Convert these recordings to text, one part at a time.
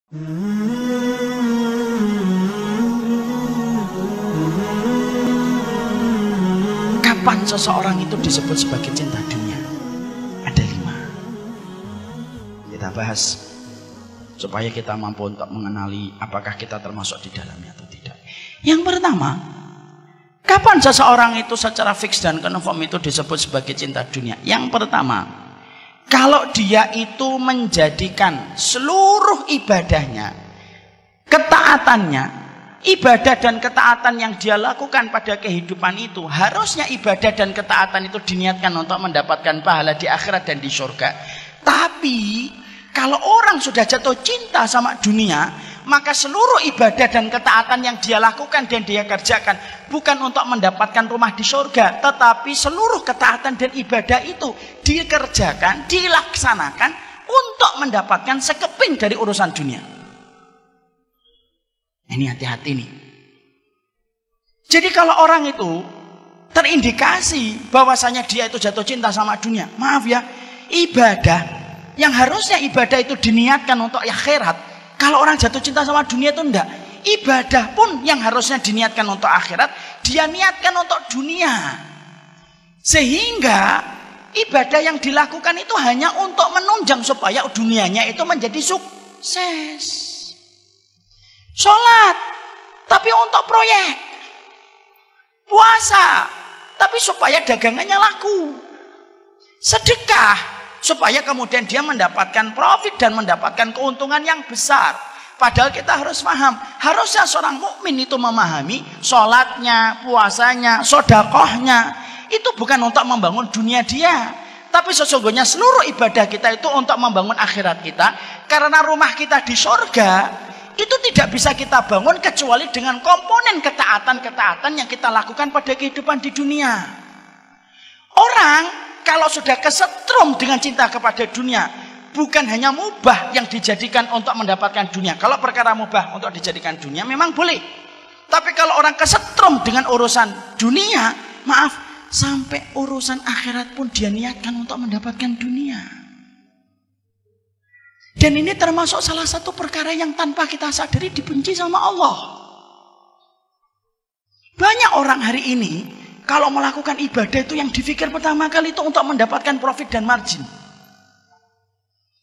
Kapan seseorang itu disebut sebagai cinta dunia? Ada 5. Kita bahas supaya kita mampu untuk mengenali apakah kita termasuk di dalamnya atau tidak. Yang pertama, kapan seseorang itu secara fix dan confirm itu disebut sebagai cinta dunia? Yang pertama, kalau dia itu menjadikan seluruh ibadahnya, ketaatannya, ibadah dan ketaatan yang dia lakukan pada kehidupan itu, harusnya ibadah dan ketaatan itu diniatkan untuk mendapatkan pahala di akhirat dan di surga. Tapi kalau orang sudah jatuh cinta sama dunia, maka seluruh ibadah dan ketaatan yang dia lakukan dan dia kerjakan bukan untuk mendapatkan rumah di surga, tetapi seluruh ketaatan dan ibadah itu dikerjakan, dilaksanakan untuk mendapatkan sekeping dari urusan dunia. Ini hati-hati nih. Jadi kalau orang itu terindikasi bahwasanya dia itu jatuh cinta sama dunia, maaf ya, ibadah yang harusnya ibadah itu diniatkan untuk akhirat, kalau orang jatuh cinta sama dunia itu enggak. Ibadah pun yang harusnya diniatkan untuk akhirat, dia niatkan untuk dunia. Sehingga ibadah yang dilakukan itu hanya untuk menunjang supaya dunianya itu menjadi sukses. Sholat, tapi untuk proyek. Puasa, tapi supaya dagangannya laku. Sedekah, supaya kemudian dia mendapatkan profit dan mendapatkan keuntungan yang besar. Padahal kita harus paham, harusnya seorang mukmin itu memahami sholatnya, puasanya, sedekahnya itu bukan untuk membangun dunia dia, tapi sesungguhnya seluruh ibadah kita itu untuk membangun akhirat kita. Karena rumah kita di surga itu tidak bisa kita bangun kecuali dengan komponen ketaatan-ketaatan yang kita lakukan pada kehidupan di dunia. Orang kalau sudah kesetrum dengan cinta kepada dunia, bukan hanya mubah yang dijadikan untuk mendapatkan dunia. Kalau perkara mubah untuk dijadikan dunia memang boleh. Tapi kalau orang kesetrum dengan urusan dunia, maaf, sampai urusan akhirat pun dia niatkan untuk mendapatkan dunia. Dan ini termasuk salah satu perkara yang tanpa kita sadari dibenci sama Allah. Banyak orang hari ini kalau melakukan ibadah itu yang dipikir pertama kali itu untuk mendapatkan profit dan margin.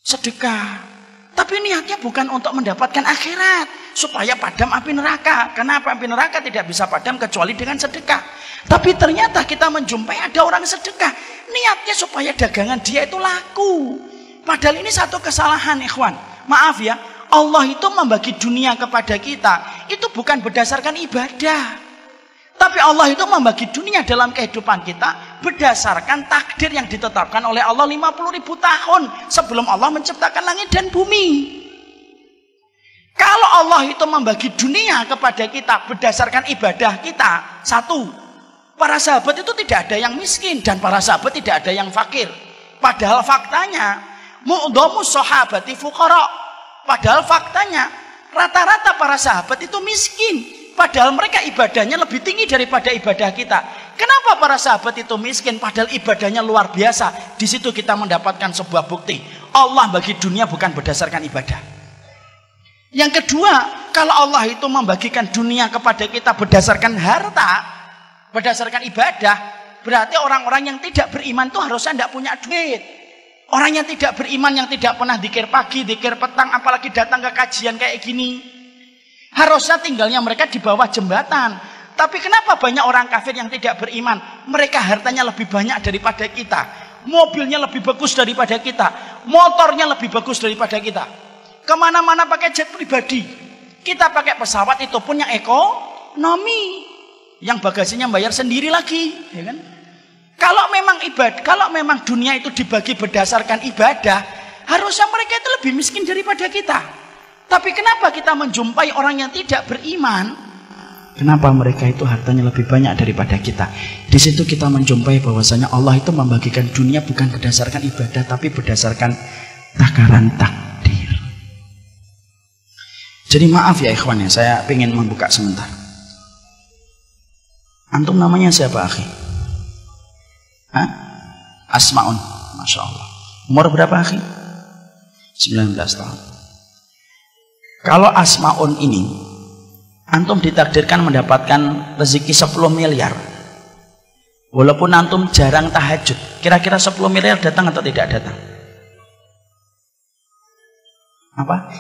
Sedekah. Tapi niatnya bukan untuk mendapatkan akhirat. Supaya padam api neraka. Kenapa api neraka tidak bisa padam kecuali dengan sedekah. Tapi ternyata kita menjumpai ada orang sedekah. Niatnya supaya dagangan dia itu laku. Padahal ini satu kesalahan, ikhwan. Maaf ya, Allah itu membagi dunia kepada kita itu bukan berdasarkan ibadah. Tapi Allah itu membagi dunia dalam kehidupan kita berdasarkan takdir yang ditetapkan oleh Allah 50.000 tahun sebelum Allah menciptakan langit dan bumi. Kalau Allah itu membagi dunia kepada kita berdasarkan ibadah kita, satu, para sahabat itu tidak ada yang miskin dan para sahabat tidak ada yang fakir. Padahal faktanya mu'dhamus sahabati fuqara. Padahal faktanya rata-rata para sahabat itu miskin. Padahal mereka ibadahnya lebih tinggi daripada ibadah kita. Kenapa para sahabat itu miskin padahal ibadahnya luar biasa? Di situ kita mendapatkan sebuah bukti. Allah bagi dunia bukan berdasarkan ibadah. Yang kedua, kalau Allah itu membagikan dunia kepada kita berdasarkan harta, berdasarkan ibadah, berarti orang-orang yang tidak beriman itu harusnya tidak punya duit. Orang yang tidak beriman, yang tidak pernah dzikir pagi, dzikir petang, apalagi datang ke kajian kayak gini, harusnya tinggalnya mereka di bawah jembatan. Tapi kenapa banyak orang kafir yang tidak beriman? Mereka hartanya lebih banyak daripada kita, mobilnya lebih bagus daripada kita, motornya lebih bagus daripada kita, kemana-mana pakai jet pribadi. Kita pakai pesawat itu pun yang ekonomi, yang bagasinya bayar sendiri lagi, ya kan? Kalau memang ibadah, kalau memang dunia itu dibagi berdasarkan ibadah, harusnya mereka itu lebih miskin daripada kita. Tapi kenapa kita menjumpai orang yang tidak beriman? Kenapa mereka itu hartanya lebih banyak daripada kita? Di situ kita menjumpai bahwasanya Allah itu membagikan dunia bukan berdasarkan ibadah, tapi berdasarkan takaran takdir. Jadi maaf ya ikhwan ya, saya ingin membuka sebentar. Antum namanya siapa, akhi? Asmaun, Masya Allah. Umur berapa, akhi? 19 tahun. Kalau Asmaun ini antum ditakdirkan mendapatkan rezeki 10 miliar, walaupun antum jarang tahajud, kira-kira 10 miliar datang atau tidak datang? Apa?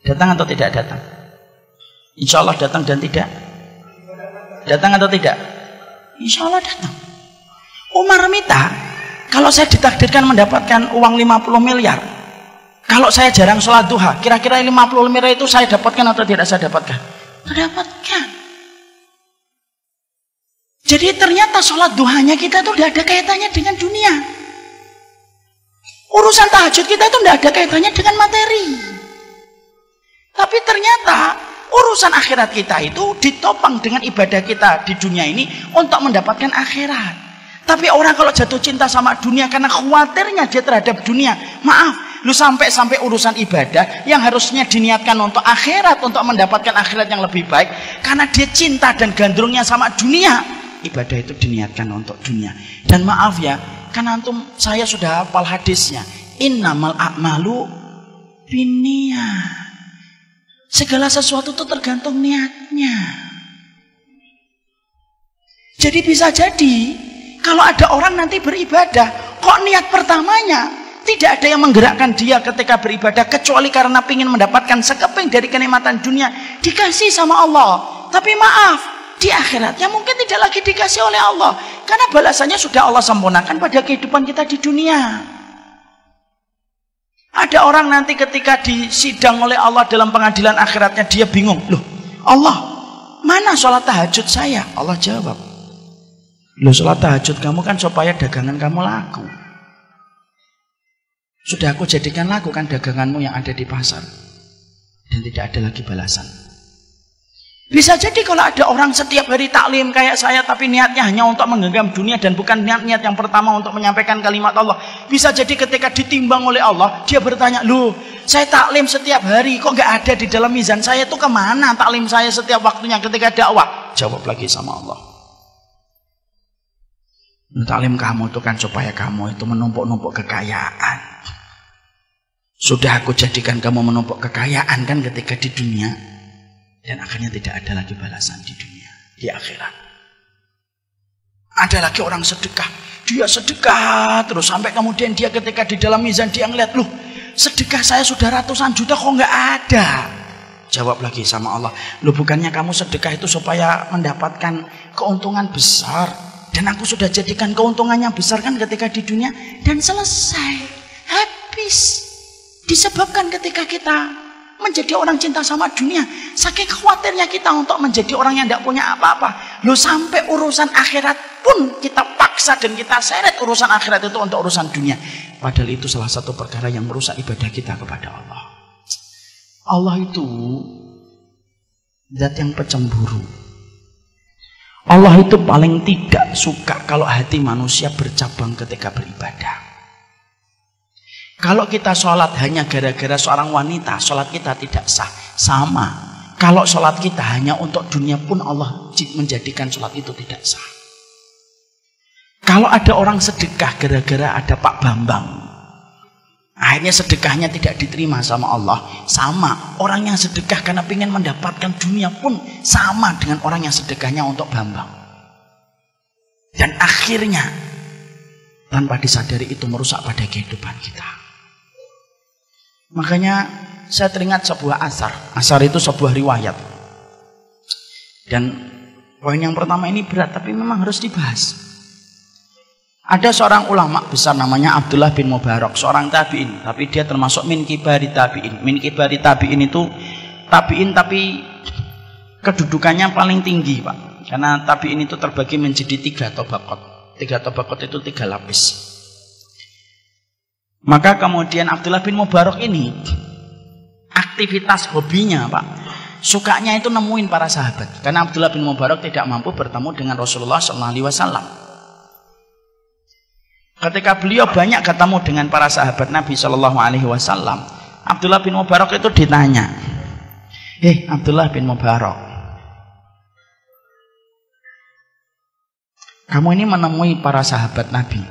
Datang atau tidak datang? Insya Allah datang dan tidak? Datang atau tidak? Insya Allah datang. Umar minta, kalau saya ditakdirkan mendapatkan uang 50 miliar, kalau saya jarang sholat duha, kira-kira 50 miliar itu saya dapatkan atau tidak saya dapatkan? Dapatkan. Jadi ternyata sholat duhanya kita itu tidak ada kaitannya dengan dunia. Urusan tahajud kita itu tidak ada kaitannya dengan materi. Tapi ternyata urusan akhirat kita itu ditopang dengan ibadah kita di dunia ini untuk mendapatkan akhirat. Tapi orang kalau jatuh cinta sama dunia karena khawatirnya dia terhadap dunia, maaf, lu sampai urusan ibadah yang harusnya diniatkan untuk akhirat, untuk mendapatkan akhirat yang lebih baik, karena dia cinta dan gandrungnya sama dunia, ibadah itu diniatkan untuk dunia. Dan maaf ya, karena antum, saya sudah hafal hadisnya, innamal a'malu binniyat. Segala sesuatu itu tergantung niatnya. Jadi bisa jadi kalau ada orang nanti beribadah, kok niat pertamanya tidak ada yang menggerakkan dia ketika beribadah kecuali karena ingin mendapatkan sekeping dari kenikmatan dunia, dikasih sama Allah. Tapi maaf, di akhiratnya mungkin tidak lagi dikasih oleh Allah, karena balasannya sudah Allah sempurnakan pada kehidupan kita di dunia. Ada orang nanti ketika disidang oleh Allah dalam pengadilan akhiratnya, dia bingung, loh Allah, mana sholat tahajud saya? Allah jawab, loh sholat tahajud kamu kan supaya dagangan kamu laku. Sudah aku jadikan laku kan daganganmu yang ada di pasar. Dan tidak ada lagi balasan. Bisa jadi kalau ada orang setiap hari taklim kayak saya, tapi niatnya hanya untuk menggenggam dunia dan bukan niat yang pertama untuk menyampaikan kalimat Allah. Bisa jadi ketika ditimbang oleh Allah, dia bertanya, loh saya taklim setiap hari, kok nggak ada di dalam mizan saya, itu kemana taklim saya setiap waktunya ketika dakwah? Jawab lagi sama Allah, taklim kamu itu kan supaya kamu itu menumpuk-numpuk kekayaan. Sudah aku jadikan kamu menumpuk kekayaan kan ketika di dunia, dan akhirnya tidak ada lagi balasan di dunia, di akhirat. Ada lagi orang sedekah, dia sedekah terus sampai kemudian dia ketika di dalam mizan dia ngeliat, loh sedekah saya sudah ratusan juta kok nggak ada. Jawab lagi sama Allah, loh bukannya kamu sedekah itu supaya mendapatkan keuntungan besar, dan aku sudah jadikan keuntungannya besar kan ketika di dunia, dan selesai, habis. Disebabkan ketika kita menjadi orang cinta sama dunia, saking khawatirnya kita untuk menjadi orang yang tidak punya apa-apa, loh sampai urusan akhirat pun kita paksa dan kita seret urusan akhirat itu untuk urusan dunia. Padahal itu salah satu perkara yang merusak ibadah kita kepada Allah. Allah itu zat yang pecemburu. Allah itu paling tidak suka kalau hati manusia bercabang ketika beribadah. Kalau kita sholat hanya gara-gara seorang wanita, sholat kita tidak sah. Sama, kalau sholat kita hanya untuk dunia pun Allah menjadikan sholat itu tidak sah. Kalau ada orang sedekah gara-gara ada Pak Bambang, akhirnya sedekahnya tidak diterima sama Allah. Sama, orang yang sedekah karena ingin mendapatkan dunia pun sama dengan orang yang sedekahnya untuk Bambang. Dan akhirnya tanpa disadari itu merusak pada kehidupan kita. Makanya saya teringat sebuah asar. Asar itu sebuah riwayat. Dan poin yang pertama ini berat, tapi memang harus dibahas. Ada seorang ulama besar namanya Abdullah bin Mubarak, seorang tabi'in, tapi dia termasuk min kibari tabi'in. Min kibari tabi'in itu tabi'in tapi kedudukannya paling tinggi, Pak. Karena tabi'in itu terbagi menjadi 3 tabaqat. 3 tabaqat itu 3 lapis. Maka kemudian Abdullah bin Mubarak ini aktivitas hobinya, Pak, sukanya itu nemuin para sahabat. Karena Abdullah bin Mubarak tidak mampu bertemu dengan Rasulullah SAW. Ketika beliau banyak ketemu dengan para sahabat Nabi SAW, Abdullah bin Mubarak itu ditanya, Abdullah bin Mubarak, kamu ini menemui para sahabat Nabi,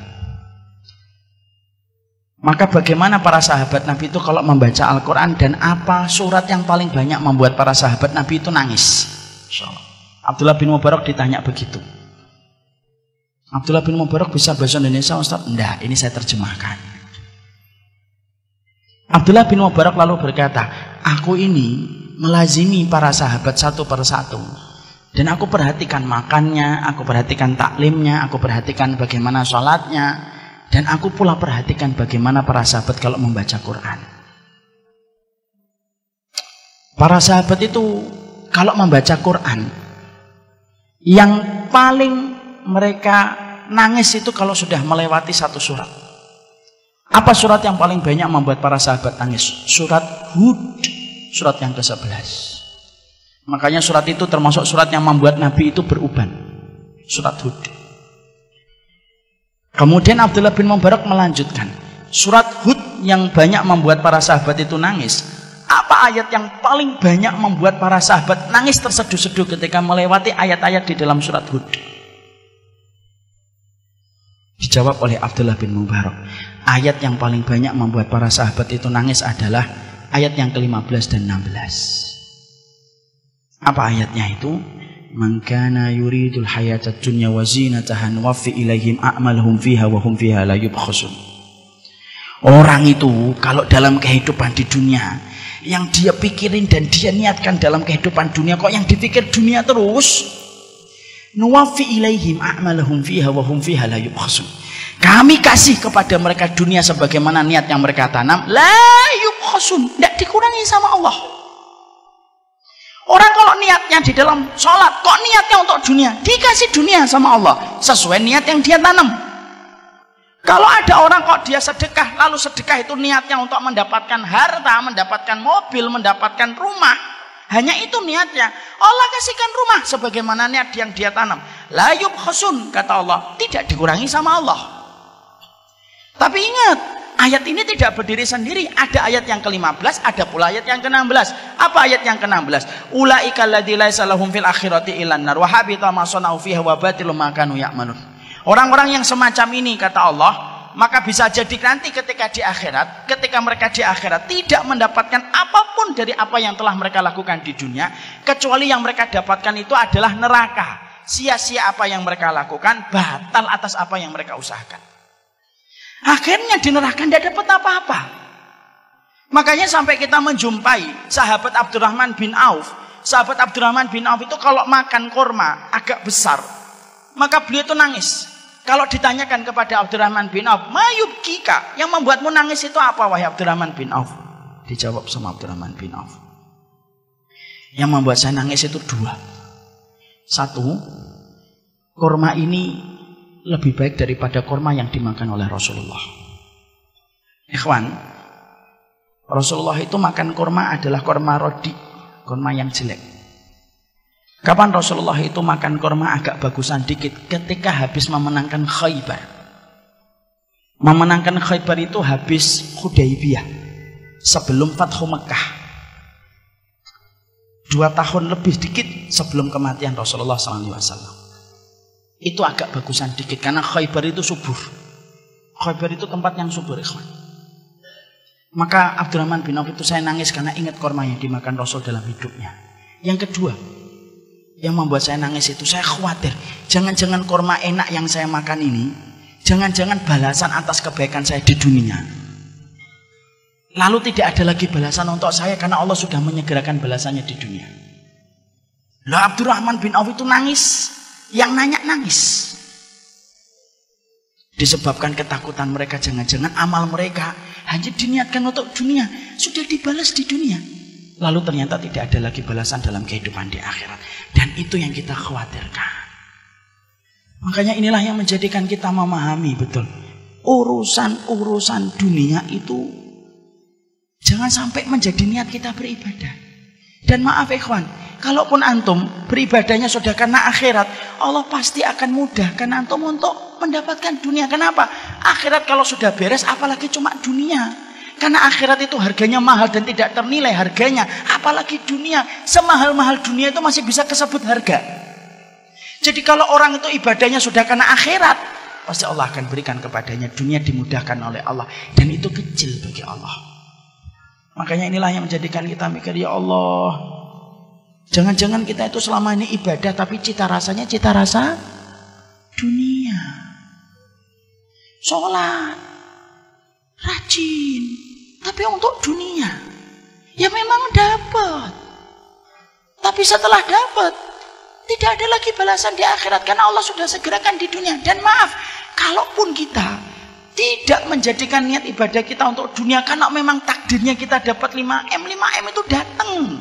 Maka bagaimana para sahabat Nabi itu kalau membaca Al-Quran, dan apa surat yang paling banyak membuat para sahabat Nabi itu nangis? Abdullah bin Mubarak ditanya begitu. Abdullah bin Mubarak bisa bahasa Indonesia, Ustaz? Enggak, ini saya terjemahkan. Abdullah bin Mubarak lalu berkata, aku ini melazimi para sahabat satu persatu, dan aku perhatikan makannya, aku perhatikan taklimnya, aku perhatikan bagaimana sholatnya, dan aku pula perhatikan bagaimana para sahabat kalau membaca Quran. Para sahabat itu kalau membaca Quran, yang paling mereka nangis itu kalau sudah melewati satu surat. Apa surat yang paling banyak membuat para sahabat nangis? Surat Hud, surat yang ke-11. Makanya surat itu termasuk surat yang membuat Nabi itu beruban. Surat Hud. Kemudian Abdullah bin Mubarak melanjutkan, surat Hud yang banyak membuat para sahabat itu nangis. Apa ayat yang paling banyak membuat para sahabat nangis terseduh-seduh ketika melewati ayat-ayat di dalam surat Hud? Dijawab oleh Abdullah bin Mubarak, ayat yang paling banyak membuat para sahabat itu nangis adalah ayat yang ke-15 dan 16. Apa ayatnya itu? Man kana yuridul hayatad dunya wa zinataha nuwaffi ilaihim a'malahum fiha wa hum fiha la yubkhasun. Orang itu kalau dalam kehidupan di dunia, yang dia pikirin dan dia niatkan dalam kehidupan dunia, kok yang dipikir dunia terus, nuwaffi ilaihim a'malahum fiha wa hum fiha la yubkhasun. Kami kasih kepada mereka dunia sebagaimana niat yang mereka tanam, la yubkhasun, tidak dikurangi sama Allah. Orang kalau niatnya di dalam sholat, kok niatnya untuk dunia, dikasih dunia sama Allah sesuai niat yang dia tanam. Kalau ada orang kok dia sedekah, lalu sedekah itu niatnya untuk mendapatkan harta, mendapatkan mobil, mendapatkan rumah, hanya itu niatnya, Allah kasihkan rumah sebagaimana niat yang dia tanam. La yubkhasun, kata Allah, tidak dikurangi sama Allah. Tapi ingat, ayat ini tidak berdiri sendiri. Ada ayat yang ke-15, ada pula ayat yang ke-16. Apa ayat yang ke-16? Ulaika alladzi laisa lahum fil akhirati illan nar wa habita ma sana'u fiha wa batilum ma kanu ya'malun. Orang-orang yang semacam ini, kata Allah, maka bisa jadi nanti ketika di akhirat, ketika mereka di akhirat tidak mendapatkan apapun dari apa yang telah mereka lakukan di dunia, kecuali yang mereka dapatkan itu adalah neraka. Sia-sia apa yang mereka lakukan, batal atas apa yang mereka usahakan. Akhirnya di neraka tidak dapat apa-apa. Makanya sampai kita menjumpai sahabat Abdurrahman bin Auf. Sahabat Abdurrahman bin Auf itu kalau makan kurma agak besar, maka beliau itu nangis. Kalau ditanyakan kepada Abdurrahman bin Auf, mayub kika, yang membuatmu nangis itu apa wahai Abdurrahman bin Auf? Dijawab sama Abdurrahman bin Auf, yang membuat saya nangis itu dua. Satu, kurma ini lebih baik daripada kurma yang dimakan oleh Rasulullah. Ikhwan, Rasulullah itu makan kurma adalah kurma rodi, kurma yang jelek. Kapan Rasulullah itu makan kurma agak bagusan dikit? Ketika habis memenangkan Khaybar. Memenangkan Khaybar itu habis Hudaybiyah, sebelum Fathu Mekah. 2 tahun lebih dikit sebelum kematian Rasulullah SAW. Itu agak bagusan dikit karena Khaybar itu subur. Khaybar itu tempat yang subur, ikhwan. Maka Abdurrahman bin Auf itu saya nangis karena ingat kurma yang dimakan Rasul dalam hidupnya. Yang kedua, yang membuat saya nangis itu saya khawatir, jangan-jangan kurma enak yang saya makan ini, jangan-jangan balasan atas kebaikan saya di dunia, lalu tidak ada lagi balasan untuk saya karena Allah sudah menyegerakan balasannya di dunia. Lah Abdurrahman bin Auf itu nangis. Yang nanya nangis disebabkan ketakutan mereka, jangan-jangan amal mereka hanya diniatkan untuk dunia, sudah dibalas di dunia, lalu ternyata tidak ada lagi balasan dalam kehidupan di akhirat. Dan itu yang kita khawatirkan. Makanya inilah yang menjadikan kita memahami betul, urusan-urusan dunia itu jangan sampai menjadi niat kita beribadah. Dan maaf ikhwan, kalaupun antum beribadahnya sudah karena akhirat, Allah pasti akan mudahkan antum untuk mendapatkan dunia. Kenapa? Akhirat kalau sudah beres, apalagi cuma dunia. Karena akhirat itu harganya mahal dan tidak ternilai harganya. Apalagi dunia, semahal-mahal dunia itu masih bisa kesebut harga. Jadi kalau orang itu ibadahnya sudah karena akhirat, pasti Allah akan berikan kepadanya. Dunia dimudahkan oleh Allah, dan itu kecil bagi Allah. Makanya inilah yang menjadikan kita mikir, ya Allah, jangan-jangan kita itu selama ini ibadah, tapi cita rasanya cita rasa dunia. Sholat, rajin, tapi untuk dunia. Ya memang dapat, tapi setelah dapat tidak ada lagi balasan di akhirat, karena Allah sudah segerakan di dunia. Dan maaf, kalaupun kita tidak menjadikan niat ibadah kita untuk dunia, karena memang takdirnya kita dapat 5M itu datang.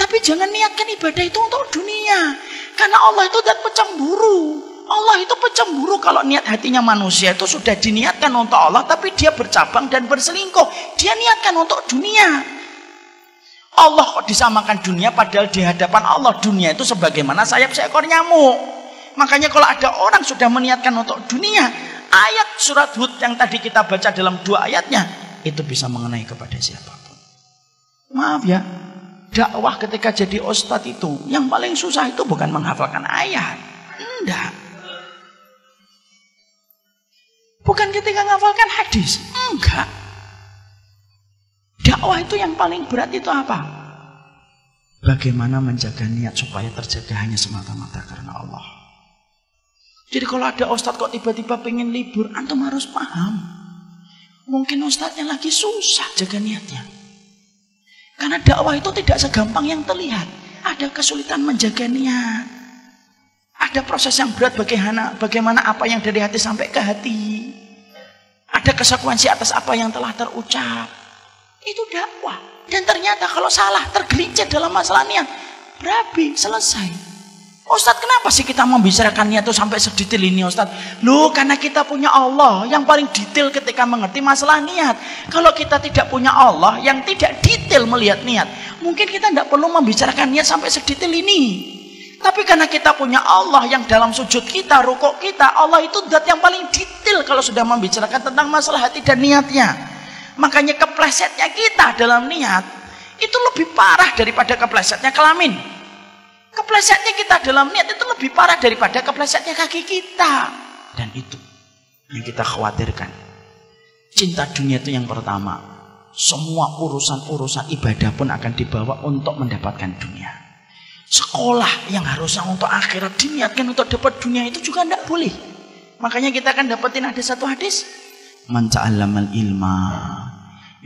Tapi jangan niatkan ibadah itu untuk dunia, karena Allah itu zat pecemburu. Allah itu pecemburu kalau niat hatinya manusia itu sudah diniatkan untuk Allah, tapi dia bercabang dan berselingkuh. Dia niatkan untuk dunia. Allah kok disamakan dunia, padahal di hadapan Allah dunia itu sebagaimana sayap seekor nyamuk. Makanya kalau ada orang sudah meniatkan untuk dunia, ayat surat Hud yang tadi kita baca dalam 2 ayatnya, itu bisa mengenai kepada siapapun. Maaf ya, dakwah ketika jadi ustadz itu yang paling susah itu bukan menghafalkan ayat. Enggak. Bukan ketika menghafalkan hadis. Enggak. Dakwah itu yang paling berat itu apa? Bagaimana menjaga niat supaya terjaga hanya semata-mata karena Allah. Jadi kalau ada ustadz kok tiba-tiba pengen libur, antum harus paham. Mungkin ustadznya lagi susah jaga niatnya. Karena dakwah itu tidak segampang yang terlihat. Ada kesulitan menjaga niat. Ada proses yang berat bagaimana apa yang dari hati sampai ke hati. Ada konsekuensi atas apa yang telah terucap. Itu dakwah. Dan ternyata kalau salah, tergelincir dalam masalah niat, berabi, selesai. Ustadz, kenapa sih kita membicarakan niat itu sampai sedetail ini, Ustadz? Loh, karena kita punya Allah yang paling detail ketika mengerti masalah niat. Kalau kita tidak punya Allah yang tidak detail melihat niat, mungkin kita tidak perlu membicarakan niat sampai sedetail ini. Tapi karena kita punya Allah yang dalam sujud kita, rukuk kita, Allah itu zat yang paling detail kalau sudah membicarakan tentang masalah hati dan niatnya. Makanya keplesetnya kita dalam niat itu lebih parah daripada keplesetnya kelamin. Keplesetnya kita dalam niat itu lebih parah daripada keplesetnya kaki kita. Dan itu yang kita khawatirkan. Cinta dunia itu yang pertama. Semua urusan-urusan ibadah pun akan dibawa untuk mendapatkan dunia. Sekolah yang harusnya untuk akhirat diniatkan untuk dapat dunia itu juga tidak boleh. Makanya kita akan dapetin ada satu hadis, man ta'allamal ilma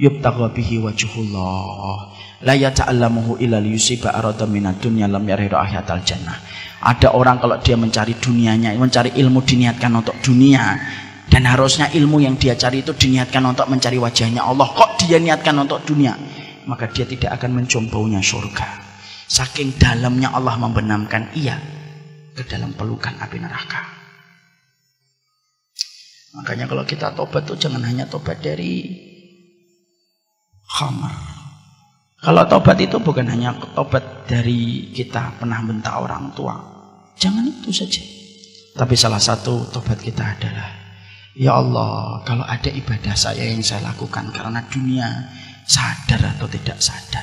yubtagha bihi wajhullah la yata'allamuhu illa liyusiba arada minad dunya lam yaridu ahyatal jannah. Ada orang kalau dia mencari dunianya, mencari ilmu diniatkan untuk dunia, dan harusnya ilmu yang dia cari itu diniatkan untuk mencari wajahnya Allah, kok dia niatkan untuk dunia, maka dia tidak akan mencium baunya surga. Saking dalamnya Allah membenamkan ia ke dalam pelukan api neraka. Makanya kalau kita tobat tuh jangan hanya tobat dari khamar. Kalau tobat itu bukan hanya tobat dari kita pernah bentak orang tua. Jangan itu saja. Tapi salah satu tobat kita adalah, ya Allah, kalau ada ibadah saya yang saya lakukan karena dunia, sadar atau tidak sadar,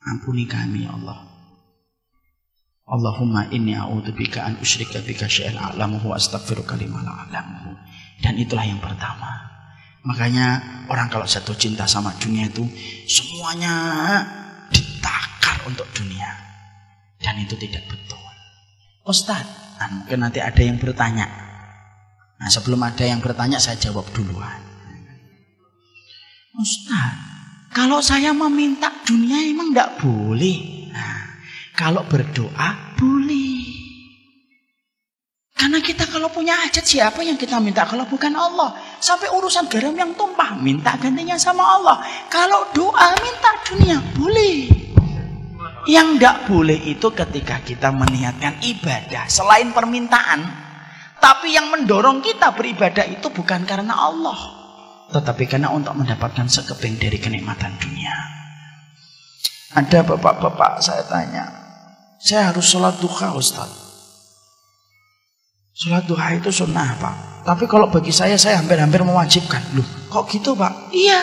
ampuni kami ya Allah. Allahumma inni a'udzubika an usyrika bika syai'an a'lamuhu wa astaghfiruka lima la a'lamuhu. Dan itulah yang pertama. Makanya orang kalau jatuh cinta sama dunia itu semuanya ditakar untuk dunia. Dan itu tidak betul. Ustadz, mungkin nanti ada yang bertanya. Nah, sebelum ada yang bertanya saya jawab duluan. Ustadz, kalau saya meminta dunia emang tidak boleh. Nah, kalau berdoa boleh. Karena kita kalau punya hajat, siapa yang kita minta kalau bukan Allah? Sampai urusan garam yang tumpah, minta gantinya sama Allah. Kalau doa minta dunia boleh. Yang tidak boleh itu ketika kita meniatkan ibadah selain permintaan, tapi yang mendorong kita beribadah itu bukan karena Allah, tetapi karena untuk mendapatkan sekeping dari kenikmatan dunia. Ada bapak-bapak saya tanya, saya harus sholat duha Ustaz. Sholat duha itu sunnah Pak, tapi kalau bagi saya hampir-hampir mewajibkan. Loh, kok gitu Pak? Iya,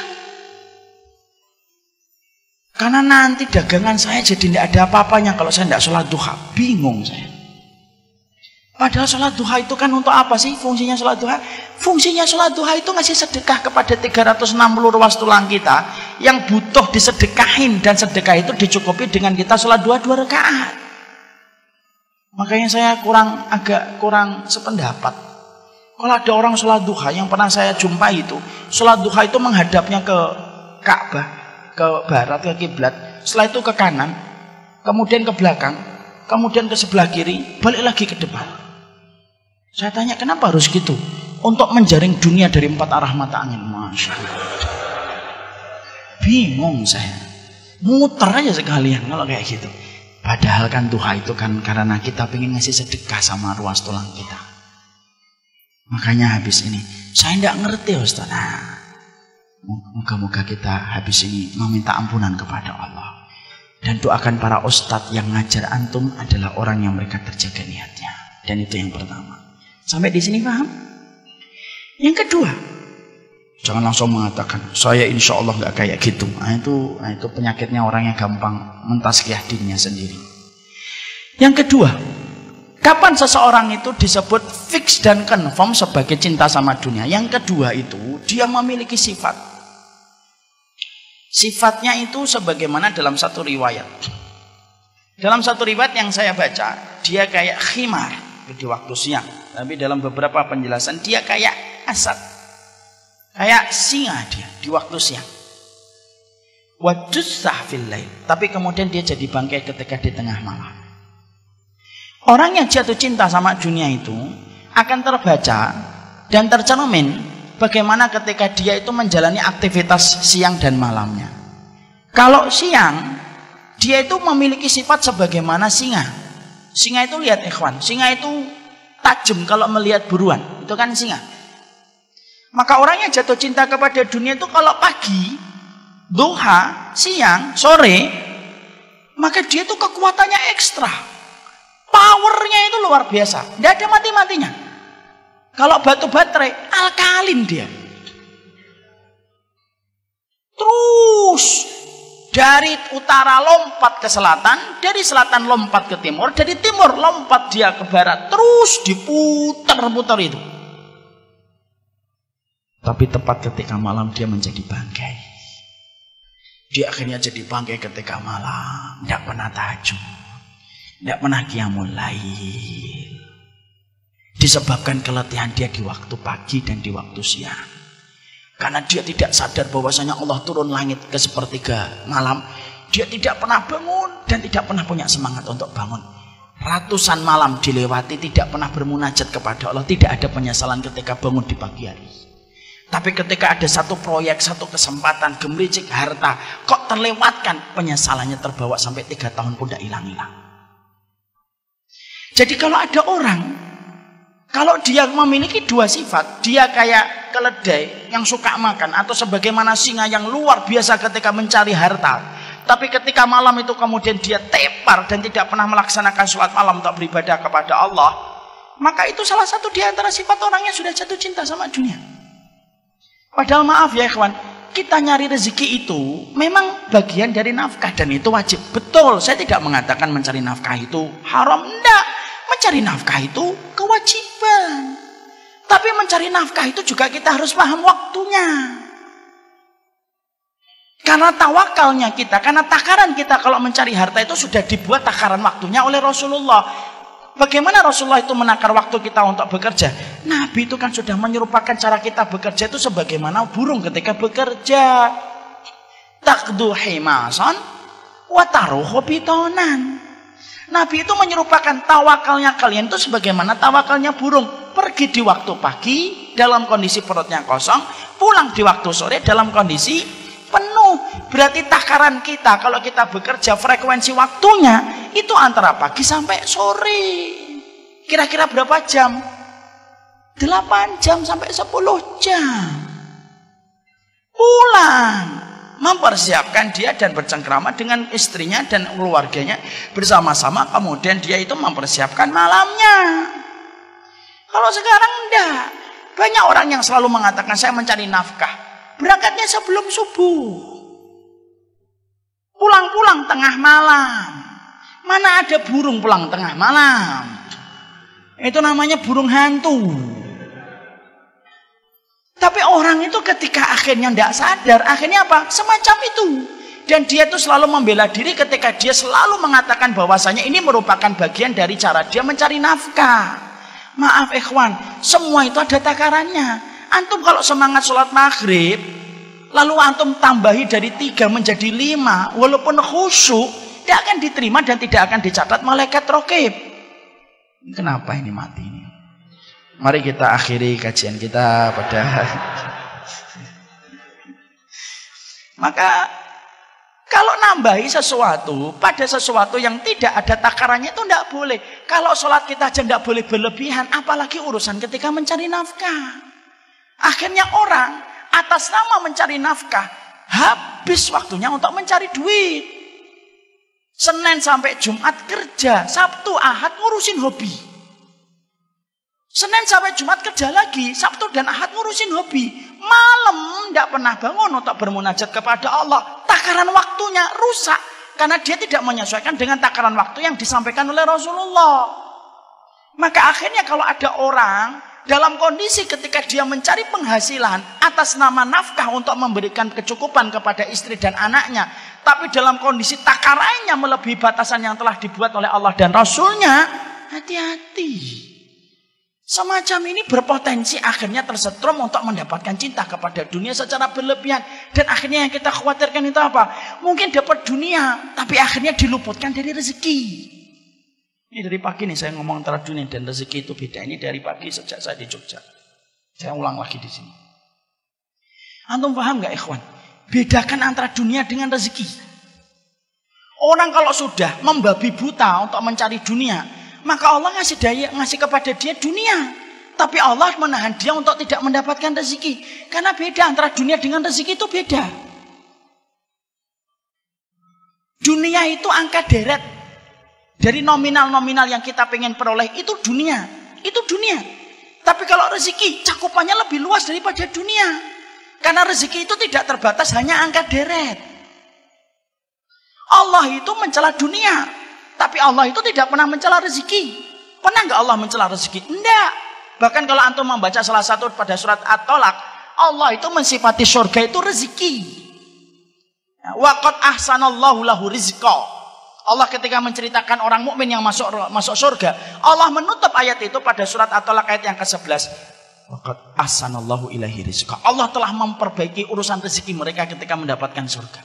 karena nanti dagangan saya jadi tidak ada apa-apanya kalau saya tidak sholat duha. Bingung saya. Padahal sholat duha itu kan untuk apa sih fungsinya sholat duha? Fungsinya sholat duha itu ngasih sedekah kepada 360 ruas tulang kita yang butuh disedekahin, dan sedekah itu dicukupi dengan kita sholat duha 2 rakaat. Makanya saya agak kurang sependapat. Kalau ada orang sholat duha yang pernah saya jumpai itu, sholat duha itu menghadapnya ke Ka'bah, ke barat, ke kiblat, setelah itu ke kanan, kemudian ke belakang, kemudian ke sebelah kiri, balik lagi ke depan. Saya tanya, kenapa harus gitu? Untuk menjaring dunia dari 4 arah mata angin. Masya Allah. Bingung saya. Muter aja sekalian kalau kayak gitu. Padahal kan duha itu kan karena kita pengen ngasih sedekah sama ruas tulang kita. Makanya habis ini, saya tidak ngerti Ustaz. Nah, moga-moga kita habis ini meminta ampunan kepada Allah. Dan doakan para ustadz yang ngajar antum adalah orang yang mereka terjaga niatnya. Dan itu yang pertama. Sampai di sini paham? Yang kedua, jangan langsung mengatakan saya insya Allah nggak kayak gitu. Nah, itu penyakitnya orang yang gampang mentazkiyah dirinya sendiri. Yang kedua, kapan seseorang itu disebut fix dan confirm sebagai cinta sama dunia? Yang kedua itu dia memiliki sifat. Sifatnya itu sebagaimana dalam satu riwayat. Dalam satu riwayat yang saya baca, dia kayak khimar di waktu siang. Tapi dalam beberapa penjelasan dia kayak asad, kayak singa dia di waktu siang. Wajussah fil lail, tapi kemudian dia jadi bangkai ketika di tengah malam. Orang yang jatuh cinta sama dunia itu akan terbaca dan tercermin bagaimana ketika dia itu menjalani aktivitas siang dan malamnya. Kalau siang, dia itu memiliki sifat sebagaimana singa. Singa itu lihat ikhwan, singa itu tajam kalau melihat buruan, itu kan singa. Maka orang yang jatuh cinta kepada dunia itu kalau pagi, duha, siang, sore, maka dia itu kekuatannya ekstra. Powernya itu luar biasa, tidak ada mati-matinya. Kalau batu baterai, alkalin dia. Terus dari utara lompat ke selatan, dari selatan lompat ke timur, dari timur lompat dia ke barat, terus diputar-putar itu. Tapi tepat ketika malam dia menjadi bangkai. Dia akhirnya jadi bangkai ketika malam, tidak pernah tahajud, tidak pernah qiyamul lail. Disebabkan keletihan dia di waktu pagi dan di waktu siang. Karena dia tidak sadar bahwasanya Allah turun langit ke sepertiga malam. Dia tidak pernah bangun dan tidak pernah punya semangat untuk bangun. Ratusan malam dilewati tidak pernah bermunajat kepada Allah. Tidak ada penyesalan ketika bangun di pagi hari. Tapi ketika ada satu proyek, satu kesempatan, gemericik harta, kok terlewatkan, penyesalannya terbawa sampai 3 tahun pun tidak hilang-hilang. Jadi kalau ada orang, kalau dia memiliki 2 sifat, dia kayak keledai yang suka makan, atau sebagaimana singa yang luar biasa ketika mencari harta, tapi ketika malam itu kemudian dia tepar dan tidak pernah melaksanakan sholat malam untuk beribadah kepada Allah, maka itu salah satu di antara sifat orang yang sudah jatuh cinta sama dunia. Padahal maaf ya ikhwan, kita nyari rezeki itu memang bagian dari nafkah dan itu wajib. Betul, saya tidak mengatakan mencari nafkah itu haram, enggak. Mencari nafkah itu kewajiban. Tapi mencari nafkah itu juga kita harus paham waktunya. Karena tawakalnya kita, karena takaran kita kalau mencari harta itu sudah dibuat takaran waktunya oleh Rasulullah. Bagaimana Rasulullah itu menakar waktu kita untuk bekerja? Nabi itu kan sudah menyerupakan cara kita bekerja itu sebagaimana burung ketika bekerja. Taqdu himasan wa taruhu bitonan. Nabi itu menyerupakan tawakalnya kalian itu sebagaimana tawakalnya burung. Pergi di waktu pagi dalam kondisi perutnya kosong, pulang di waktu sore dalam kondisi penuh. Berarti takaran kita kalau kita bekerja frekuensi waktunya itu antara pagi sampai sore. Kira-kira berapa jam? 8 jam sampai 10 jam. Pulang, mempersiapkan dia dan bercengkrama dengan istrinya dan keluarganya bersama-sama, kemudian dia itu mempersiapkan malamnya. Kalau sekarang enggak. Banyak orang yang selalu mengatakan saya mencari nafkah, berangkatnya sebelum subuh, pulang-pulang tengah malam. Mana ada burung pulang tengah malam? Itu namanya burung hantu. Tapi orang itu ketika akhirnya tidak sadar, akhirnya apa? Semacam itu. Dan dia itu selalu membela diri ketika dia selalu mengatakan bahwasanya ini merupakan bagian dari cara dia mencari nafkah. Maaf ikhwan, semua itu ada takarannya. Antum kalau semangat sholat maghrib, lalu antum tambahi dari 3 menjadi 5, walaupun khusyuk, tidak akan diterima dan tidak akan dicatat malaikat raqib. Kenapa ini mati ini? Mari kita akhiri kajian kita pada maka kalau nambahi sesuatu pada sesuatu yang tidak ada takarannya itu tidak boleh. Kalau sholat kita aja tidak boleh berlebihan, apalagi urusan ketika mencari nafkah. Akhirnya orang atas nama mencari nafkah habis waktunya untuk mencari duit. Senin sampai Jumat kerja, Sabtu Ahad ngurusin hobi. Senin sampai Jumat kerja lagi, Sabtu dan Ahad ngurusin hobi. Malam tidak pernah bangun untuk bermunajat kepada Allah. Takaran waktunya rusak karena dia tidak menyesuaikan dengan takaran waktu yang disampaikan oleh Rasulullah. Maka akhirnya kalau ada orang dalam kondisi ketika dia mencari penghasilan atas nama nafkah untuk memberikan kecukupan kepada istri dan anaknya, tapi dalam kondisi takarannya melebihi batasan yang telah dibuat oleh Allah dan Rasulnya, hati-hati. Semacam ini berpotensi akhirnya tersetrum untuk mendapatkan cinta kepada dunia secara berlebihan. Dan akhirnya yang kita khawatirkan itu apa? Mungkin dapat dunia, tapi akhirnya diluputkan dari rezeki. Ini dari pagi nih saya ngomong antara dunia dan rezeki itu beda. Ini dari pagi sejak saya di Jogja. Saya ulang lagi di sini. Antum paham gak ikhwan? Bedakan antara dunia dengan rezeki. Orang kalau sudah membabi buta untuk mencari dunia, maka Allah ngasih kepada dia dunia. Tapi Allah menahan dia untuk tidak mendapatkan rezeki. Karena beda antara dunia dengan rezeki itu beda. Dunia itu angka deret. Dari nominal-nominal yang kita pengen peroleh itu dunia. Itu dunia. Tapi kalau rezeki cakupannya lebih luas daripada dunia. Karena rezeki itu tidak terbatas hanya angka deret. Allah itu mencela dunia. Tapi Allah itu tidak pernah mencela rezeki. Pernah nggak Allah mencela rezeki? Enggak. Bahkan kalau antum membaca salah satu pada surat At-Tolak, Allah itu mensifati surga itu rezeki. Wa qad ahsanallahu lahu rizqa. Allah ketika menceritakan orang mukmin yang masuk surga, Allah menutup ayat itu pada surat At-Tolak ayat yang ke-11. Wa qad ahsanallahu ilaihi rizqa. Allah telah memperbaiki urusan rezeki mereka ketika mendapatkan surga.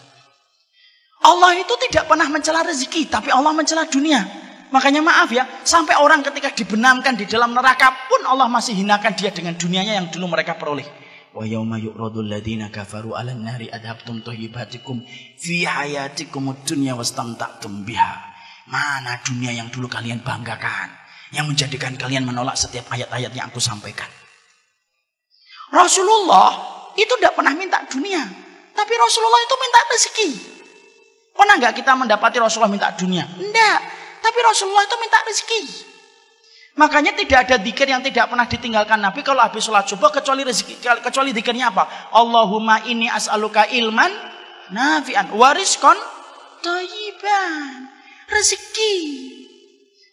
Allah itu tidak pernah mencela rezeki, tapi Allah mencela dunia. Makanya maaf ya, sampai orang ketika dibenamkan di dalam neraka pun Allah masih hinakan dia dengan dunianya yang dulu mereka peroleh. Wa yauma yu'radul ladzina kafaru 'alan nari adhabtum thayyibatikum fi hayatikumud dunya wastamta'tum biha. Mana dunia yang dulu kalian banggakan, yang menjadikan kalian menolak setiap ayat-ayat yang aku sampaikan. Rasulullah itu tidak pernah minta dunia, tapi Rasulullah itu minta rezeki. Pernah nggak kita mendapati Rasulullah minta dunia? Enggak. Tapi Rasulullah itu minta rezeki. Makanya tidak ada zikir yang tidak pernah ditinggalkan Nabi kalau habis sholat subuh kecuali rezeki. Kecuali zikirnya apa? Allahumma inni as'aluka ilman nafi'an wa rizqan thayyiban. Rezeki.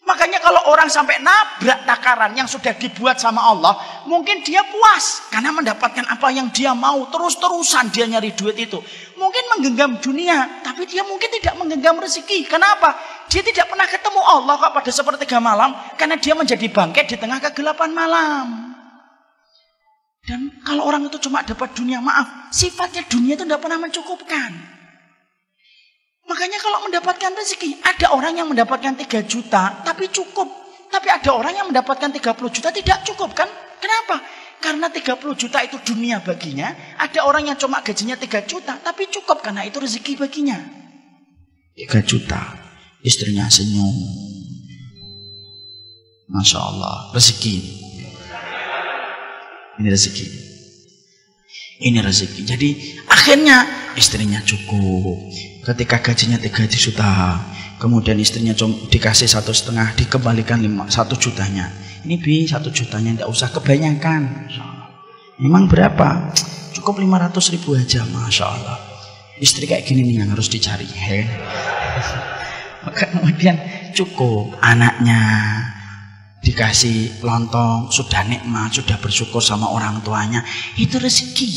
Makanya kalau orang sampai nabrak takaran yang sudah dibuat sama Allah, mungkin dia puas karena mendapatkan apa yang dia mau. Terus-terusan dia nyari duit itu. Mungkin menggenggam dunia, tapi dia mungkin tidak menggenggam rezeki. Kenapa? Dia tidak pernah ketemu Allah kok pada sepertiga malam, karena dia menjadi bangkit di tengah kegelapan malam. Dan kalau orang itu cuma dapat dunia, maaf, sifatnya dunia itu tidak pernah mencukupkan. Makanya kalau mendapatkan rezeki, ada orang yang mendapatkan 3 juta tapi cukup. Tapi ada orang yang mendapatkan 30 juta tidak cukup kan? Kenapa? Karena 30 juta itu dunia baginya. Ada orang yang cuma gajinya 3 juta tapi cukup karena itu rezeki baginya. 3 juta, istrinya senyum. Masya Allah, rezeki. Ini rezeki. Ini rezeki. Jadi akhirnya istrinya cukup. Ketika gajinya 3 juta, kemudian istrinya dikasih 1,5, dikembalikan 1 jutanya. Ini 1 jutanya tidak usah kebanyakan. Memang berapa? Cukup 500.000 aja, Masya Allah. Istri kayak gini nih yang harus dicari. Maka kemudian cukup anaknya dikasih lontong, sudah nikmat, sudah bersyukur sama orang tuanya, itu rezeki.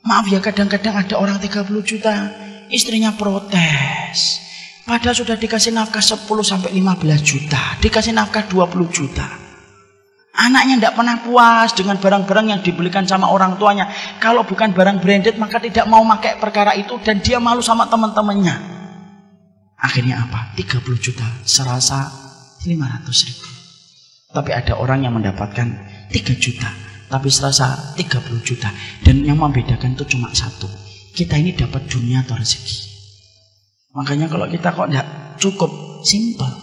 Maaf ya, kadang-kadang ada orang 30 juta, istrinya protes. Padahal sudah dikasih nafkah 10-15 juta, dikasih nafkah 20 juta. Anaknya tidak pernah puas dengan barang-barang yang dibelikan sama orang tuanya. Kalau bukan barang branded maka tidak mau pakai perkara itu, dan dia malu sama teman-temannya. Akhirnya apa? 30 juta serasa 500.000. Tapi ada orang yang mendapatkan 3 juta, tapi serasa 30 juta. Dan yang membedakan itu cuma satu. Kita ini dapat dunia atau rezeki. Makanya kalau kita kok tidak cukup, simple,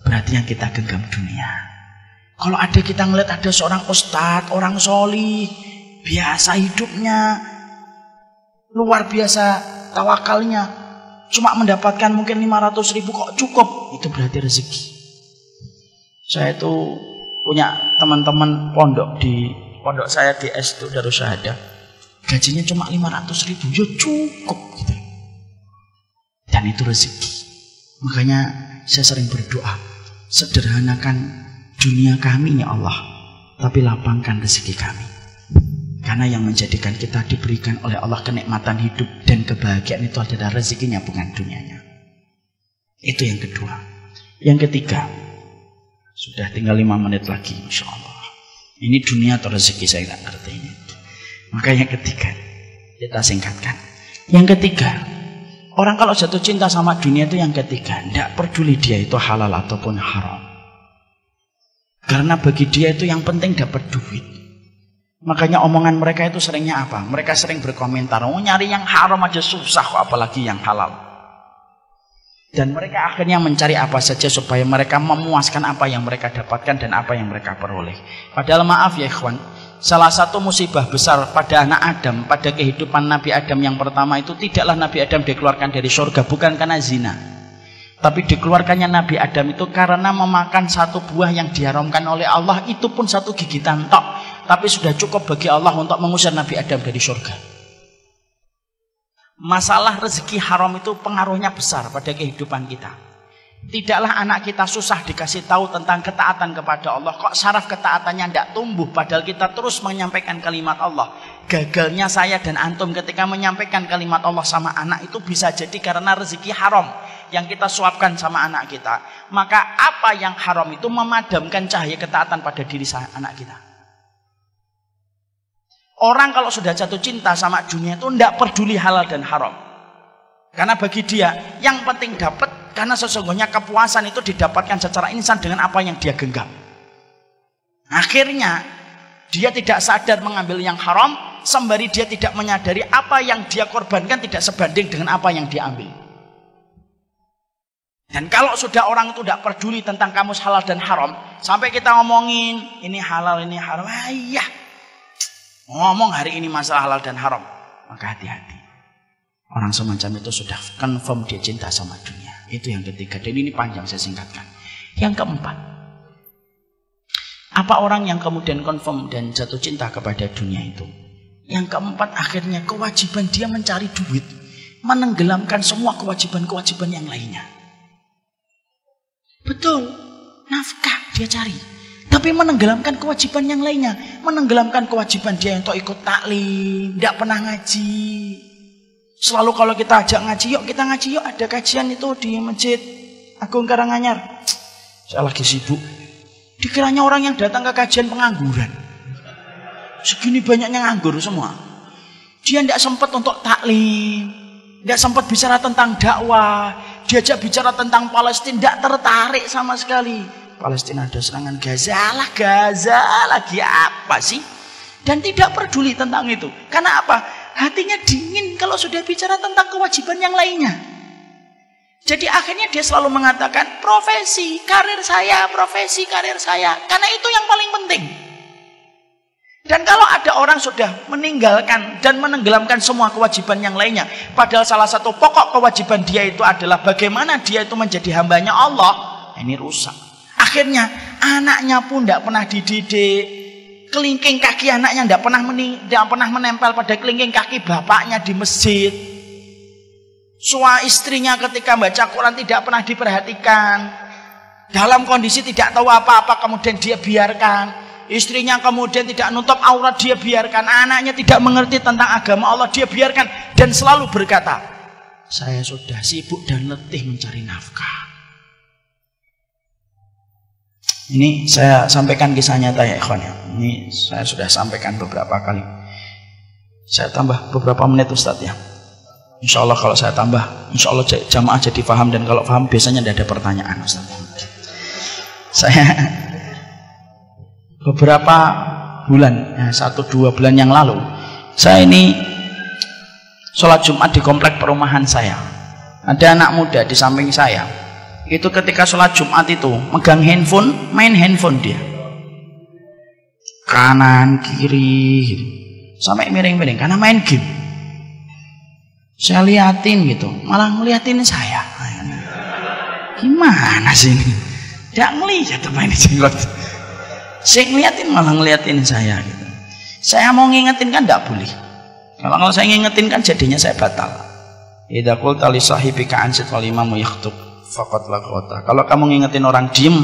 berarti yang kita genggam dunia. Kalau ada kita ngeliat ada seorang ustadz, orang solih, biasa hidupnya, luar biasa tawakalnya, cuma mendapatkan mungkin 500.000 kok cukup, itu berarti rezeki. Saya itu punya teman-teman pondok saya di S itu Darus Syahadah, gajinya cuma 500.000, ya cukup gitu. Dan itu rezeki. Makanya saya sering berdoa, sederhanakan dunia kami ya Allah, tapi lapangkan rezeki kami. Karena yang menjadikan kita diberikan oleh Allah kenikmatan hidup dan kebahagiaan itu adalah rezekinya, bukan dunianya. Itu yang kedua. Yang ketiga, sudah tinggal 5 menit lagi, Masya Allah. Ini dunia atau rezeki, saya tidak ngerti ini. Maka yang ketiga, kita singkatkan. Yang ketiga, orang kalau jatuh cinta sama dunia itu yang ketiga, tidak peduli dia itu halal ataupun haram. Karena bagi dia itu yang penting dapat duit. Makanya omongan mereka itu seringnya apa? Mereka sering berkomentar, oh nyari yang haram aja susah kok, apalagi yang halal. Dan mereka akhirnya mencari apa saja supaya mereka memuaskan apa yang mereka dapatkan dan apa yang mereka peroleh. Padahal maaf ya ikhwan, salah satu musibah besar pada anak Adam, pada kehidupan Nabi Adam yang pertama itu, tidaklah Nabi Adam dikeluarkan dari surga bukan karena zina, tapi dikeluarkannya Nabi Adam itu karena memakan satu buah yang diharamkan oleh Allah. Itu pun satu gigitan tok, tapi sudah cukup bagi Allah untuk mengusir Nabi Adam dari surga. Masalah rezeki haram itu pengaruhnya besar pada kehidupan kita. Tidaklah anak kita susah dikasih tahu tentang ketaatan kepada Allah, kok saraf ketaatannya tidak tumbuh, padahal kita terus menyampaikan kalimat Allah. Gagalnya saya dan antum ketika menyampaikan kalimat Allah sama anak itu bisa jadi karena rezeki haram yang kita suapkan sama anak kita. Maka apa yang haram itu memadamkan cahaya ketaatan pada diri anak kita. Orang kalau sudah jatuh cinta sama dunia itu tidak peduli halal dan haram. Karena bagi dia yang penting dapat, karena sesungguhnya kepuasan itu didapatkan secara instan dengan apa yang dia genggam. Akhirnya dia tidak sadar mengambil yang haram, sembari dia tidak menyadari apa yang dia korbankan tidak sebanding dengan apa yang dia ambil. Dan kalau sudah orang itu tidak peduli tentang kamus halal dan haram, sampai kita ngomongin ini halal ini haram, ayah ngomong hari ini masalah halal dan haram, maka hati-hati. Orang semacam itu sudah confirm dia cinta sama dunia. Itu yang ketiga, dan ini panjang saya singkatkan. Yang keempat, apa orang yang kemudian confirm dan jatuh cinta kepada dunia itu? Yang keempat, akhirnya kewajiban dia mencari duit menenggelamkan semua kewajiban-kewajiban yang lainnya. Betul, nafkah dia cari, tapi menenggelamkan kewajiban yang lainnya. Menenggelamkan kewajiban dia untuk ikut taklim, tidak pernah ngaji. Selalu kalau kita ajak ngaji, yuk kita ngaji yuk, ada kajian itu di Masjid Agung Karanganyar. Saya lagi sibuk. Dikiranya orang yang datang ke kajian pengangguran. Segini banyaknya nganggur semua. Dia tidak sempat untuk taklim, tidak sempat bicara tentang dakwah. Diajak bicara tentang Palestina, tidak tertarik sama sekali. Palestina ada serangan Gaza lagi apa sih? Dan tidak peduli tentang itu. Karena apa? Hatinya dingin kalau sudah bicara tentang kewajiban yang lainnya. Jadi akhirnya dia selalu mengatakan profesi, karir saya. Karena itu yang paling penting. Dan kalau ada orang sudah meninggalkan dan menenggelamkan semua kewajiban yang lainnya, padahal salah satu pokok kewajiban dia itu adalah bagaimana dia itu menjadi hambanya Allah, ini rusak. Akhirnya anaknya pun tidak pernah dididik, kelingking kaki anaknya tidak pernah menempel pada kelingking kaki bapaknya di masjid. Suami istrinya ketika baca Quran tidak pernah diperhatikan. dalam kondisi tidak tahu apa-apa kemudian dia biarkan, istrinya kemudian tidak nutup aurat dia biarkan, anaknya tidak mengerti tentang agama Allah dia biarkan, dan selalu berkata, saya sudah sibuk dan letih mencari nafkah. Ini saya sampaikan kisah nyata ya ikhwan ya. Ini saya sudah sampaikan beberapa kali. Saya tambah beberapa menit Ustadz ya. Insya Allah kalau saya tambah, insya Allah jamaah jadi paham, dan kalau paham biasanya tidak ada pertanyaan Ustadz. Saya beberapa bulan, 1-2 bulan yang lalu, saya ini sholat Jumat di komplek perumahan saya. Ada anak muda di samping saya. Itu ketika sholat Jumat itu megang handphone, main handphone dia. Kanan, kiri, gitu. Sampai miring-miring karena main game. Saya liatin gitu, malah ngeliatin saya. Gimana sih ini? Tidak ngeliat main jenggot. Saya ngeliatin malah ngeliatin saya gitu. Saya mau ngingetin kan tidak boleh. Kalau saya ngingetin kan jadinya saya batal. Idza qulta li sahibika ansit wal imamu yakhthub faqad laghawta. Kalau kamu ngingetin orang diem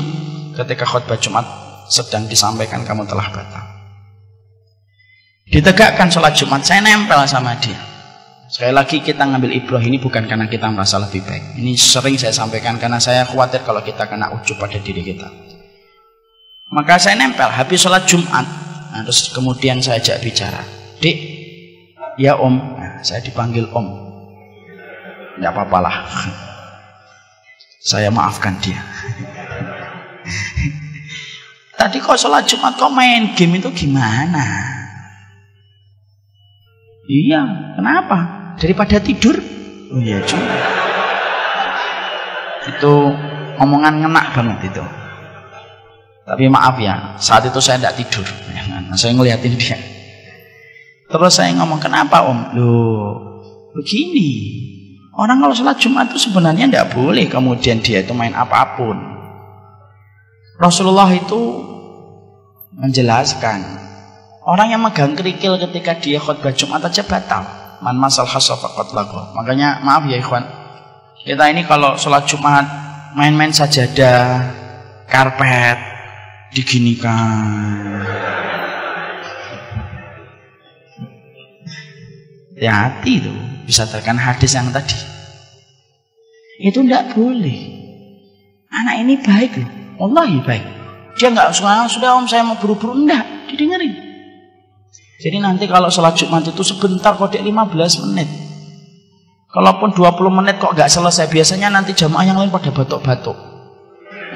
ketika khutbah Jumat sedang disampaikan, kamu telah batal. Ditegakkan sholat Jumat, saya nempel sama dia. Sekali lagi kita ngambil ibrah ini bukan karena kita merasa lebih baik. Ini sering saya sampaikan karena saya khawatir kalau kita kena ujub pada diri kita. Maka saya nempel habis sholat Jumat. Nah, terus kemudian saya ajak bicara. Dik, ya om. Nah, saya dipanggil om. Tidak apa-apalah. Saya maafkan dia. Tadi kok sholat Jumat kok main game itu gimana? Iya, kenapa? Daripada tidur? Oh iya juga. Itu omongan ngena banget itu. Tapi maaf ya, saat itu saya tidak tidur. Saya ngeliatin dia. Terus saya ngomong, kenapa om? Loh, begini. Orang kalau sholat Jumat itu sebenarnya tidak boleh kemudian dia itu main apapun. Rasulullah itu menjelaskan, orang yang megang kerikil ketika dia khutbah Jumat aja batal. Man masal khassa faqad lagha. Makanya maaf ya ikhwan, kita ini kalau sholat Jumat main-main sajadah, karpet diginikan. Hati-hati itu bisa terkena hadis yang tadi. Itu tidak boleh. Anak ini baik loh, wallahi baik. Dia nggak sudah om saya mau buru-buru, enggak, didengerin. Jadi nanti kalau sholat Jumat itu sebentar kok 15 menit. Kalaupun 20 menit kok nggak selesai, biasanya nanti jamaah yang lain pada batuk-batuk.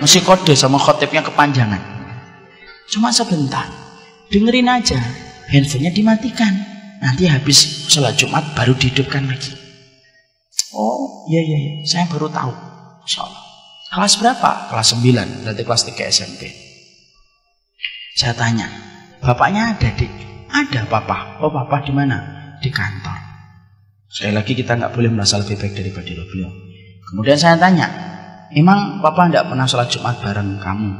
Mesti kode sama khotibnya kepanjangan. Cuma sebentar, dengerin aja. Handphonenya dimatikan. Nanti habis sholat Jumat baru dihidupkan lagi. Oh iya, saya baru tahu. Insya Allah. Kelas berapa? Kelas 9, berarti kelas 3 SMP. Saya tanya, bapaknya ada dik? Ada papa. Oh papa di mana? Di kantor. Sekali lagi kita nggak boleh merasa lebih baik daripada beliau. Kemudian saya tanya, emang papa nggak pernah sholat Jumat bareng kamu?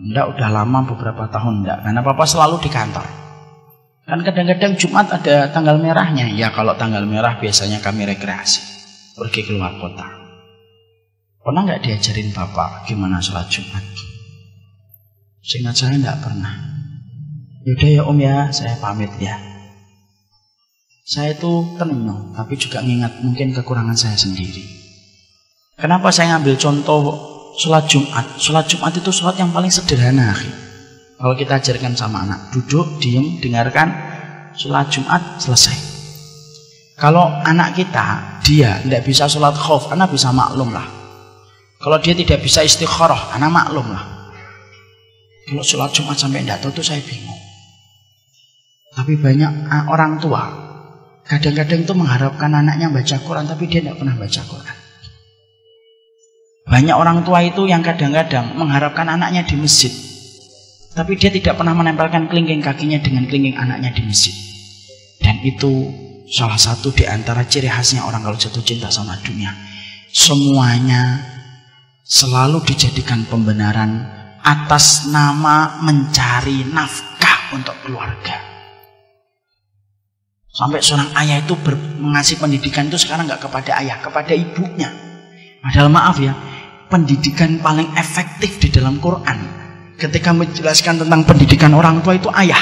Enggak, udah lama beberapa tahun enggak. Karena papa selalu di kantor. Kan kadang-kadang Jumat ada tanggal merahnya. Ya kalau tanggal merah biasanya kami rekreasi, pergi keluar kota. Pernah nggak diajarin bapak gimana sholat Jumat? Seingat saya nggak pernah. Yaudah ya om ya, saya pamit ya. Saya itu tenang, tapi juga mengingat mungkin kekurangan saya sendiri. Kenapa saya ngambil contoh sholat Jumat? Sholat Jumat itu sholat yang paling sederhana. Kalau kita ajarkan sama anak, duduk, diem, dengarkan, sholat Jumat, selesai. Kalau anak kita, dia tidak bisa sholat khauf, anak bisa maklum lah. Kalau dia tidak bisa istikharah, anak maklum lah. Kalau sholat Jumat sampai tidak tahu itu saya bingung. Tapi banyak orang tua kadang-kadang itu mengharapkan anaknya baca Quran, tapi dia tidak pernah baca Quran. Banyak orang tua itu yang kadang-kadang mengharapkan anaknya di masjid, tapi dia tidak pernah menempelkan kelingking kakinya dengan kelingking anaknya di masjid. Dan itu salah satu di antara ciri khasnya orang kalau jatuh cinta sama dunia. Semuanya selalu dijadikan pembenaran atas nama mencari nafkah untuk keluarga. Sampai seorang ayah itu mengasih pendidikan itu sekarang nggak kepada ayah, kepada ibunya. Padahal maaf ya, pendidikan paling efektif di dalam Quran ketika menjelaskan tentang pendidikan orang tua itu ayah.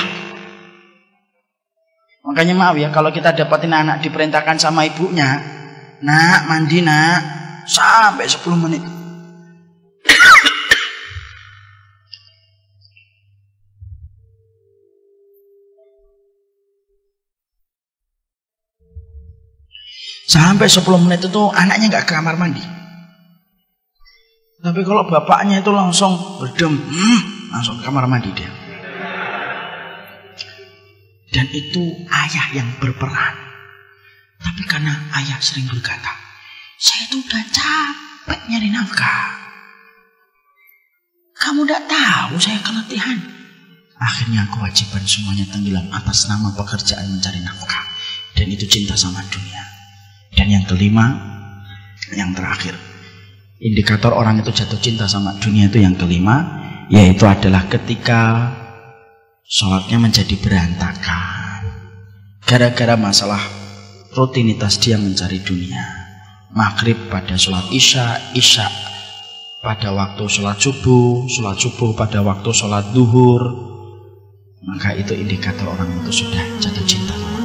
Makanya maaf ya, kalau kita dapatin anak diperintahkan sama ibunya, nak mandi nak, sampai 10 menit. Sampai 10 menit itu anaknya nggak ke kamar mandi. Tapi kalau bapaknya itu langsung berdem, langsung ke kamar mandi dia. Dan itu ayah yang berperan. Tapi karena ayah sering berkata, saya itu udah capek nyari nafkah. Kamu udah tahu saya keletihan. Akhirnya kewajiban semuanya tenggelam atas nama pekerjaan mencari nafkah. Dan itu cinta sama dunia. Dan yang kelima, yang terakhir, indikator orang itu jatuh cinta sama dunia itu yang kelima, yaitu adalah ketika sholatnya menjadi berantakan gara-gara masalah rutinitas dia mencari dunia. Maghrib pada sholat isya, isya pada waktu sholat subuh pada waktu sholat duhur, maka itu indikator orang itu sudah jatuh cinta.